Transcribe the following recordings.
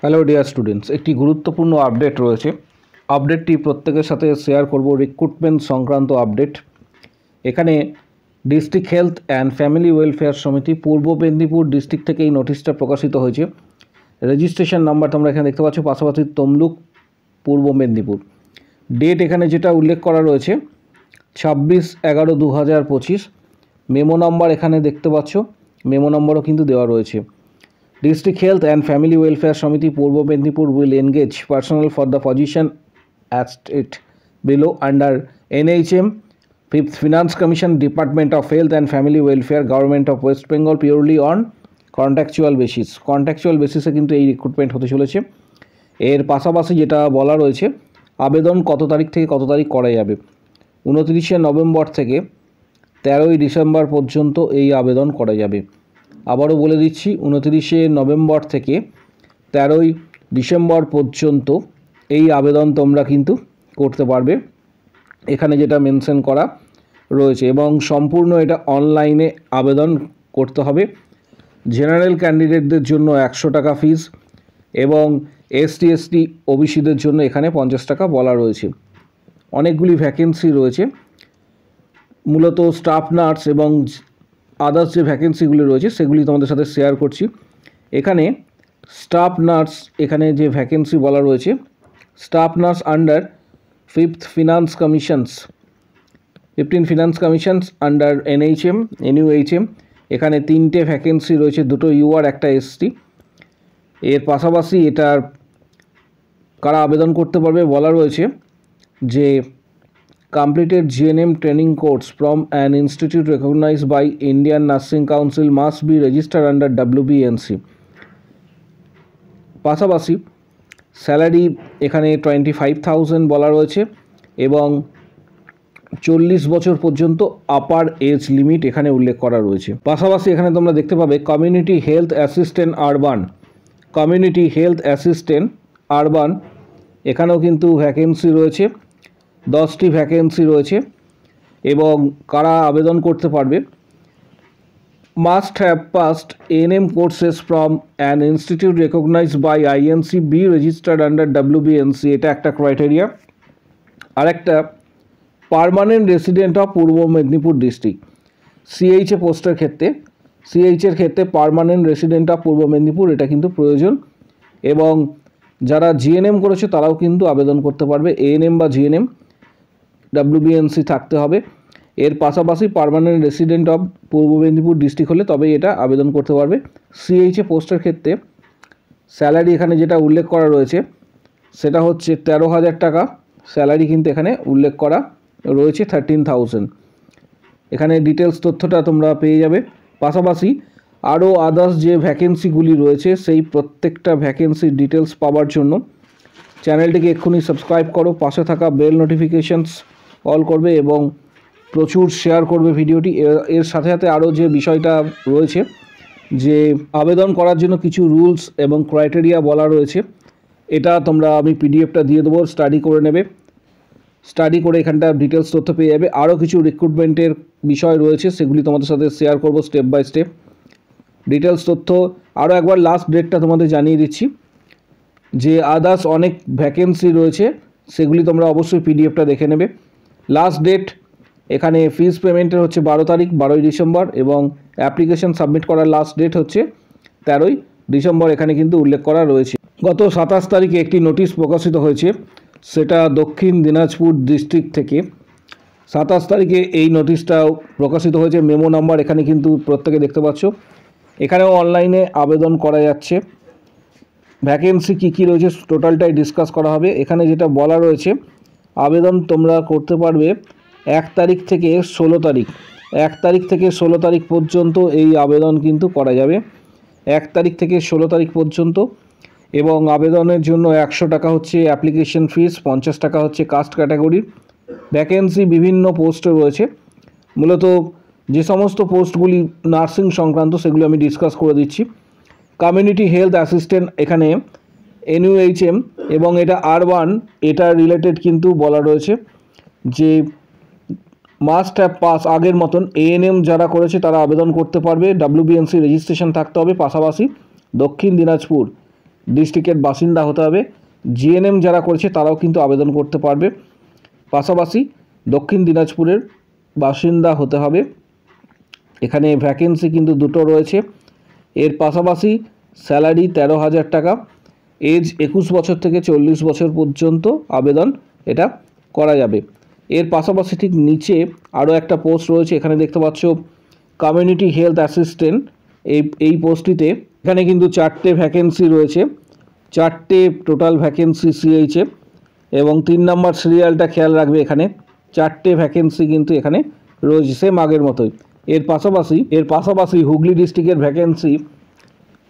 Hello dear students, একটি গুরুত্বপূর্ণ update রয়েছে। আপডেটটি প্রত্যেকের সাথে শেয়ার করব। রিক্রুটমেন্ট সংক্রান্ত আপডেট। এখানে district health and family welfare সমিতি পূর্ব মেদিনীপুর ডিস্ট্রিক্ট থেকে এই নোটিশটা প্রকাশিত হয়েছে। রেজিস্ট্রেশন নাম্বার তোমরা এখানে দেখতে পাচ্ছ, পাশাপাশি তমলুক পূর্ব মেদিনীপুর। ডেট এখানে যেটা উল্লেখ করা রয়েছে 26/11/2025। মেমো নাম্বার এখানে দেখতে পাচ্ছ, মেমো নাম্বারও কিন্তু দেওয়া রয়েছে। District Health and Family Welfare Samiti Purbo Medinipur will engage personnel for the position as it below under NHM, 5th Finance Commission, Department of Health and Family Welfare, Government of West Bengal purely on contractual basis. Contractual basis এ কিন্তু এই recruitment হতে চলেছে। এর পাশাপাশি যেটা বলা রয়েছে, আবেদন কত তারিখ থেকে কত তারিখ করা যাবে? 29শে নভেম্বর থেকে 13ই ডিসেম্বর পর্যন্ত এই আবেদন করা যাবে। আবারও বলে দিচ্ছি, 29শে নভেম্বর থেকে 13ই ডিসেম্বর পর্যন্ত এই আবেদন তোমরা কিন্তু করতে পারবে, এখানে যেটা মেনশন করা রয়েছে। এবং সম্পূর্ণ এটা অনলাইনে আবেদন করতে হবে। জেনারেল ক্যান্ডিডেটদের জন্য 100 টাকা ফিস এবং ST ST OBCদের জন্য এখানে 50 টাকা বলা রয়েছে। অনেকগুলি ভ্যাকেন্সি রয়েছে, মূলত স্টাফ নার্স এবং আদার্স যে ভ্যাকেন্সিগুলি রয়েছে সেগুলি তোমাদের সাথে শেয়ার করছি। এখানে স্টাফ নার্স, এখানে যে ভ্যাকেন্সি বলা রয়েছে, staff nurse under 5th finance commissions, 15 finance commissions under NUHM। এখানে 3টে ভ্যাকেন্সি রয়েছে, 2টো UR, একটা ST। এর পাশাপাশি এটার কারা আবেদন করতে পারবে বলা রয়েছে যে completed GNM training course from an institute recognized by Indian Nursing Council must be registered under WBNC। পাশাপাশি স্যালারি এখানে 25,000 বলা রয়েছে এবং 40 বছর পর্যন্ত আপার এজ লিমিট এখানে উল্লেখ করা রয়েছে। পাশাপাশি এখানে তোমরা দেখতে পাবে community health assistant urban, community health assistant urban, এখানেও কিন্তু ভ্যাকেন্সি রয়েছে, 10টি ভ্যাকেন্সি রয়েছে। এবং কারা আবেদন করতে পারবে? Must have passed ANM courses from an institute recognised by INC, be registered under WBNC, এটা একটা ক্রাইটেরিয়া। আরেকটা permanent resident of Purba Medinipur district, CH পোস্টের ক্ষেত্রে, CH এর ক্ষেত্রে পার্মানেন্ট রেসিডেন্ট অফ পূর্ব মেদিনীপুর, এটা কিন্তু প্রয়োজন। এবং যারা GNM করেছে তারাও কিন্তু আবেদন করতে পারবে। ANM বা GNM WBNC থাকতে হবে। এর পাশাপাশি permanent resident of Purba Medinipur district হলে তবেই এটা আবেদন করতে পারবে। CH পোস্টের ক্ষেত্রে স্যালারি এখানে যেটা উল্লেখ করা রয়েছে সেটা হচ্ছে 13,000 টাকা স্যালারি, কিন্তু এখানে উল্লেখ করা রয়েছে 13,000। এখানে ডিটেলস তথ্যটা তোমরা পেয়ে যাবে। পাশাপাশি আরও আদার্স যে ভ্যাকেন্সিগুলি রয়েছে সেই প্রত্যেকটা ভ্যাকেন্সির ডিটেলস পাওয়ার জন্য চ্যানেলটিকে এক্ষুনি সাবস্ক্রাইব করো, পাশে থাকা বেল নোটিফিকেশনস অল করবে এবং প্রচুর শেয়ার করবে ভিডিওটি। এর সাথে সাথে আরও যে বিষয়টা রয়েছে যে আবেদন করার জন্য কিছু রুলস এবং ক্রাইটেরিয়া বলা রয়েছে, এটা তোমরা আমি PDFটা দিয়ে দেবো, স্টাডি করে নেবে। স্টাডি করে এখানটা ডিটেলস তথ্য পেয়ে যাবে। আরও কিছু রিক্রুটমেন্টের বিষয় রয়েছে, সেগুলি তোমাদের সাথে শেয়ার করব স্টেপ বাই স্টেপ। ডিটেলস তথ্য আরও একবার লাস্ট ডেটটা তোমাদের জানিয়ে দিচ্ছি, যে আদার্স অনেক ভ্যাকেন্সি রয়েছে সেগুলি তোমরা অবশ্যই PDFটা দেখে নেবে। লাস্ট ডেট এখানে ফিস পেমেন্টের হচ্ছে 12 তারিখ, 12ই ডিসেম্বর, এবং অ্যাপ্লিকেশন সাবমিট করার লাস্ট ডেট হচ্ছে 13ই ডিসেম্বর, এখানে কিন্তু উল্লেখ করা রয়েছে। গত 27 তারিখে একটি নোটিশ প্রকাশিত হয়েছে, সেটা দক্ষিণ দিনাজপুর ডিস্ট্রিক্ট থেকে। 27 তারিখে এই নোটিশটা প্রকাশিত হয়েছে, মেমো নাম্বার এখানে কিন্তু প্রত্যেকে দেখতে পাচ্ছ। এখানেও অনলাইনে আবেদন করা যাচ্ছে। ভ্যাকেন্সি কী কী রয়েছে টোটালটাই ডিসকাস করা হবে। এখানে যেটা বলা রয়েছে, আবেদন তোমরা করতে পারবে 1 তারিখ থেকে 16 তারিখ, 1 তারিখ থেকে 16 তারিখ পর্যন্ত এই আবেদন কিন্তু করা যাবে, 1 তারিখ থেকে 16 তারিখ পর্যন্ত। এবং আবেদনের জন্য 100 টাকা হচ্ছে অ্যাপ্লিকেশন ফিস, 50 টাকা হচ্ছে কাস্ট ক্যাটাগরির। ভ্যাকেন্সি বিভিন্ন পোস্টে রয়েছে, মূলত যে সমস্ত পোস্টগুলি নার্সিং সংক্রান্ত সেগুলি আমি ডিসকাস করে দিচ্ছি। কমিউনিটি হেলথ অ্যাসিস্ট্যান্ট এখানে NUHM এবং এটা আরবান, এটা রিলেটেড কিন্তু বলা রয়েছে যে মাস্ট হ্যাভ পাস, আগের মতন ANM যারা করেছে তারা আবেদন করতে পারবে, WBNC রেজিস্ট্রেশন থাকতে হবে। পাশাপাশি দক্ষিণ দিনাজপুর ডিস্ট্রিক্টের বাসিন্দা হতে হবে। জিএনএম যারা করেছে তারাও কিন্তু আবেদন করতে পারবে। পাশাপাশি দক্ষিণ দিনাজপুরের বাসিন্দা হতে হবে। এখানে ভ্যাকেন্সি কিন্তু দুটো রয়েছে। এর পাশাপাশি স্যালারি 13,000 টাকা। এজ 21 বছর থেকে 40 বছর পর্যন্ত আবেদন এটা করা যাবে। এর পাশাপাশি ঠিক নিচে আরও একটা পোস্ট রয়েছে, এখানে দেখতে পাচ্ছ কমিউনিটি হেলথ অ্যাসিস্ট্যান্ট। এই পোস্টটিতে এখানে কিন্তু 4টে ভ্যাকেন্সি রয়েছে, 4টে টোটাল ভ্যাকেন্সি সিএইচে। এবং 3 নম্বর সিরিয়ালটা খেয়াল রাখবে, এখানে 4টে ভ্যাকেন্সি কিন্তু এখানে রয়েছে, সেম আগের মতোই। এর পাশাপাশি হুগলি ডিস্ট্রিক্টের ভ্যাকেন্সি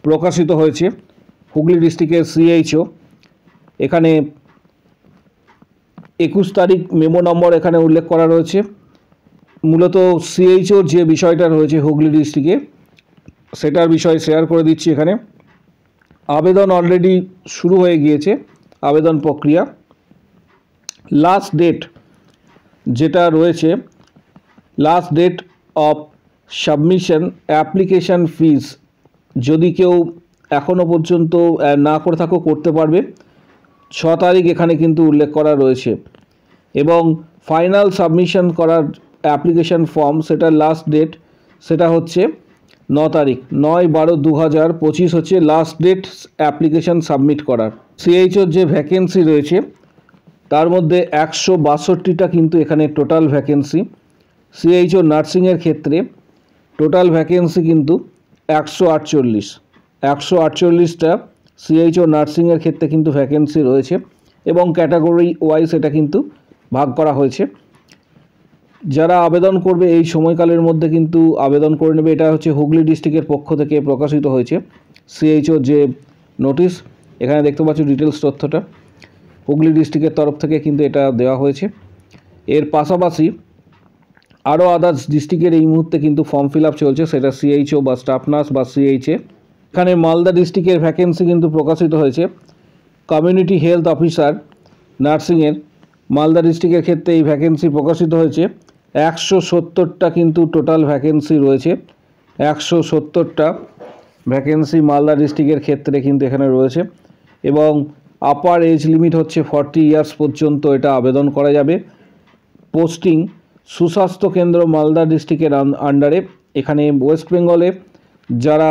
প্রকাশিত হয়েছে। হুগলি ডিস্ট্রিক্টের সিএইচও এখানে 21 তারিখ মেমো নম্বর এখানে উল্লেখ করা রয়েছে। মূলত সিএইচওর যে বিষয়টা রয়েছে হুগলি ডিস্ট্রিক্টে সেটার বিষয়ে শেয়ার করে দিচ্ছি। এখানে আবেদন অলরেডি শুরু হয়ে গিয়েছে, আবেদন প্রক্রিয়া। লাস্ট ডেট যেটা রয়েছে, last date of submission application fee, যদি কেউ এখনও পর্যন্ত না করে থাকো করতে পারবে। 6 তারিখ এখানে কিন্তু উল্লেখ করা রয়েছে। এবং ফাইনাল সাবমিশন করার অ্যাপ্লিকেশান ফর্ম সেটার লাস্ট ডেট সেটা হচ্ছে 9 তারিখ, 9/12/2025 হচ্ছে লাস্ট ডেট অ্যাপ্লিকেশান সাবমিট করার। সিএইচওর যে ভ্যাকেন্সি রয়েছে তার মধ্যে 162টা কিন্তু এখানে টোটাল ভ্যাকেন্সি। সিএইচও নার্সিংয়ের ক্ষেত্রে টোটাল ভ্যাকেন্সি কিন্তু 148টা সিএইচও নার্সিংয়ের ক্ষেত্রে কিন্তু ভ্যাকেন্সি রয়েছে এবং ক্যাটাগরি ওয়াইজ এটা কিন্তু ভাগ করা হয়েছে। যারা আবেদন করবে এই সময়কালের মধ্যে কিন্তু আবেদন করে নেবে। এটা হচ্ছে হুগলি ডিস্ট্রিক্টের পক্ষ থেকে প্রকাশিত হয়েছে সিএইচও যে নোটিশ, এখানে দেখতে পাচ্ছ ডিটেলস তথ্যটা হুগলি ডিস্ট্রিক্টের তরফ থেকে কিন্তু এটা দেওয়া হয়েছে। এর পাশাপাশি আরও আদার্স ডিস্ট্রিক্টের এই মুহূর্তে কিন্তু ফর্ম ফিল আপ চলছে, সেটা সিএইচও বা স্টাফ নার্স বা সিএইচএ। এখানে মালদা ডিস্ট্রিক্টের ভ্যাকেন্সি কিন্তু প্রকাশিত হয়েছে। কমিউনিটি হেলথ অফিসার নার্সিংয়ের মালদা ডিস্ট্রিক্টের ক্ষেত্রে এই ভ্যাকেন্সি প্রকাশিত হয়েছে। 170টা কিন্তু টোটাল ভ্যাকেন্সি রয়েছে। 170টা ভ্যাকেন্সি মালদা ডিস্ট্রিক্টের ক্ষেত্রে কিন্তু এখানে রয়েছে। এবং আপার এজ লিমিট হচ্ছে 40 ইয়ার্স পর্যন্ত এটা আবেদন করা যাবে। পোস্টিং সুস্বাস্থ্য কেন্দ্র মালদা ডিস্ট্রিক্টের আন্ডারে। এখানে ওয়েস্ট বেঙ্গলে যারা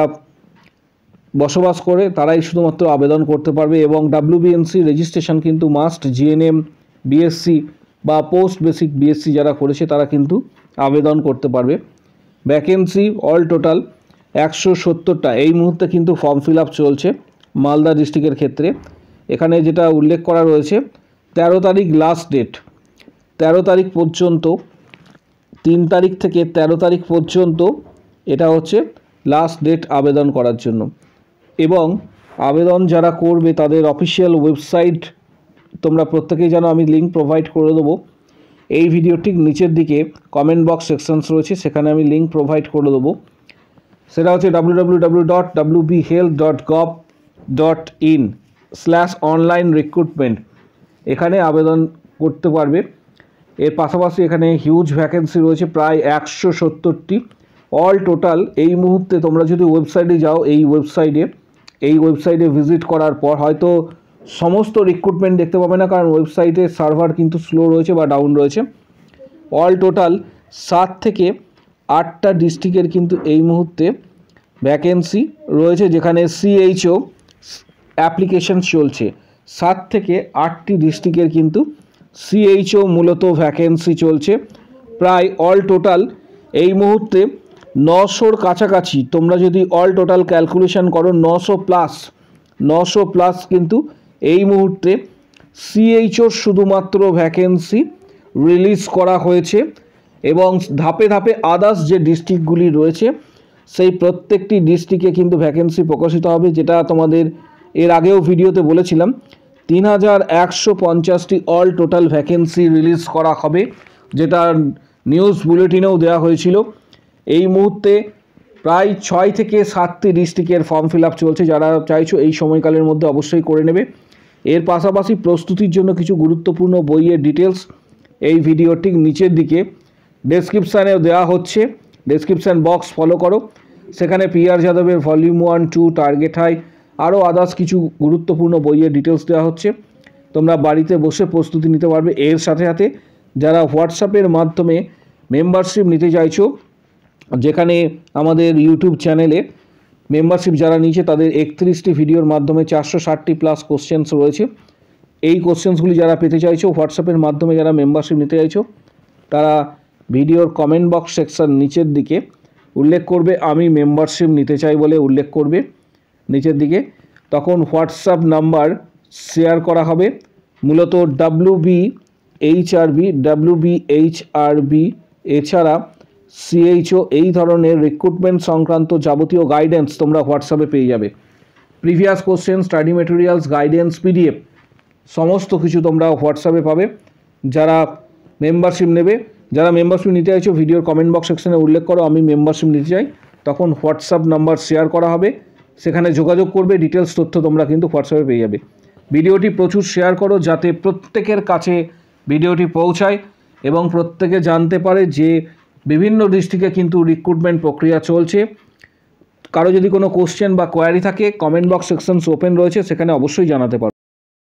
বসবাস করে তারাই শুধুমাত্র আবেদন করতে পারবে। এবং ডাব্লিউবিএনসি রেজিস্ট্রেশন কিন্তু মাস্ট। জিএনএম, বিএসসি বা পোস্ট বেসিক বিএসসি যারা করেছে তারা কিন্তু আবেদন করতে পারবে। ভ্যাকেন্সি অল টোটাল 170টা এই মুহূর্তে কিন্তু ফর্ম ফিল আপ চলছে মালদা ডিস্ট্রিক্টের ক্ষেত্রে। এখানে যেটা উল্লেখ করা রয়েছে 13 তারিখ লাস্ট ডেট, 13 তারিখ পর্যন্ত, 3 তারিখ থেকে 13 তারিখ পর্যন্ত এটা হচ্ছে লাস্ট ডেট আবেদন করার জন্য। এবং আবেদন যারা করবে তাদের অফিসিয়াল ওয়েবসাইট তোমরা প্রত্যেকেই জানো, আমি লিঙ্ক প্রোভাইড করে দেবো। এই ভিডিওটির নিচের দিকে কমেন্ট বক্স সেকশনস রয়েছে, সেখানে আমি লিঙ্ক প্রোভাইড করে দেবো। সেটা হচ্ছে www.wbhealth.gov.in/online-recruitment। এখানে আবেদন করতে পারবে। এর পাশাপাশি এখানে হিউজ ভ্যাকেন্সি রয়েছে, প্রায় 170টি অল টোটাল। এই মুহূর্তে তোমরা যদি ওয়েবসাইটে যাও, এই ওয়েবসাইটে ভিজিট করার পর হয়তো সমস্ত রিক্রুটমেন্ট দেখতে পাবে না, কারণ ওয়েবসাইটের সার্ভার কিন্তু স্লো রয়েছে বা ডাউন রয়েছে। অল টোটাল 7 থেকে 8টা ডিস্ট্রিক্টের কিন্তু এই মুহূর্তে ভ্যাকেন্সি রয়েছে, যেখানে সিএইচও অ্যাপ্লিকেশন চলছে। 7 থেকে 8টি ডিস্ট্রিক্টের কিন্তু সিএইচও মূলত ভ্যাকেন্সি চলছে। প্রায় অল টোটাল এই মুহূর্তে 900-র কাছাকাছি। তোমরা যদি অল টোটাল ক্যালকুলেশন করো 900 প্লাস কিন্তু এই মুহূর্তে সিএইচওর শুধুমাত্র ভ্যাকেন্সি রিলিজ করা হয়েছে। এবং ধাপে ধাপে আদার্স যে ডিস্ট্রিক্টগুলি রয়েছে সেই প্রত্যেকটি ডিস্ট্রিক্টে কিন্তু ভ্যাকেন্সি প্রকাশিত হবে, যেটা তোমাদের এর আগেও ভিডিওতে বলেছিলাম। 3150টি অল টোটাল ভ্যাকেন্সি রিলিজ করা হবে, যেটা নিউজ বুলেটিনেও দেওয়া হয়েছিল। এই মুহূর্তে প্রায় 6 থেকে 7টি ডিস্ট্রিক্টের ফর্ম ফিল আপ চলছে। যারা চাইছো এই সময়কালের মধ্যে অবশ্যই করে নেবে। এর পাশাপাশি প্রস্তুতির জন্য কিছু গুরুত্বপূর্ণ বইয়ের ডিটেলস এই ভিডিওটির নিচের দিকে ডেসক্রিপশানেও দেওয়া হচ্ছে। ডেসক্রিপশান বক্স ফলো করো, সেখানে পিআর যাদবের ভলিউম 1, 2, টার্গেট হাই, আরও আদার্স কিছু গুরুত্বপূর্ণ বইয়ের ডিটেলস দেওয়া হচ্ছে। তোমরা বাড়িতে বসে প্রস্তুতি নিতে পারবে। এর সাথে সাথে যারা হোয়াটসঅ্যাপের মাধ্যমে মেম্বারশিপ নিতে চাইছো, যেখানে আমাদের ইউটিউব চ্যানেলে মেম্বারশিপ যারা নিয়েছে তাদের 31টি ভিডিওর মাধ্যমে 460টি প্লাস কোশ্চেন্স রয়েছে। এই কোশ্চেন্সগুলি যারা পেতে চাইছো, হোয়াটসঅ্যাপের মাধ্যমে যারা মেম্বারশিপ নিতে চাইছো, তারা ভিডিওর কমেন্ট বক্স সেকশন নিচের দিকে উল্লেখ করবে আমি মেম্বারশিপ নিতে চাই বলে উল্লেখ করবে নিচের দিকে। তখন হোয়াটসঅ্যাপ নাম্বার শেয়ার করা হবে। মূলত WBHRB এছাড়া CHO এই ধরনের রিক্রুটমেন্ট সংক্রান্ত যাবতীয় গাইডেন্স তোমরা হোয়াটসঅ্যাপে পেয়ে যাবে। Previous question, study materials, guidance, PDF সমস্ত কিছু তোমরা হোয়াটসঅ্যাপে পাবে। যারা মেম্বারশিপ নেবে, যারা মেম্বারশিপ নিতে চাইছো, ভিডিওর কমেন্ট বক্স সেকশনে উল্লেখ করো আমি মেম্বারশিপ নিতে চাই, তখন হোয়াটসঅ্যাপ নাম্বার শেয়ার করা হবে, সেখানে যোগাযোগ করবে। ডিটেলস তথ্য তোমরা কিন্তু হোয়াটসঅ্যাপে পেয়ে যাবে। ভিডিওটি প্রচুর শেয়ার করো যাতে প্রত্যেকের কাছে ভিডিওটি পৌঁছায় এবং প্রত্যেকে জানতে পারে যে বিভিন্ন ডিস্ট্রিক্টে কিন্তু রিক্রুটমেন্ট প্রক্রিয়া চলছে। কারো যদি কোনো কোশ্চেন বা কোয়ারি থাকে, কমেন্ট বক্স সেকশনস ওপেন রয়েছে, সেখানে অবশ্যই জানাতে পারো।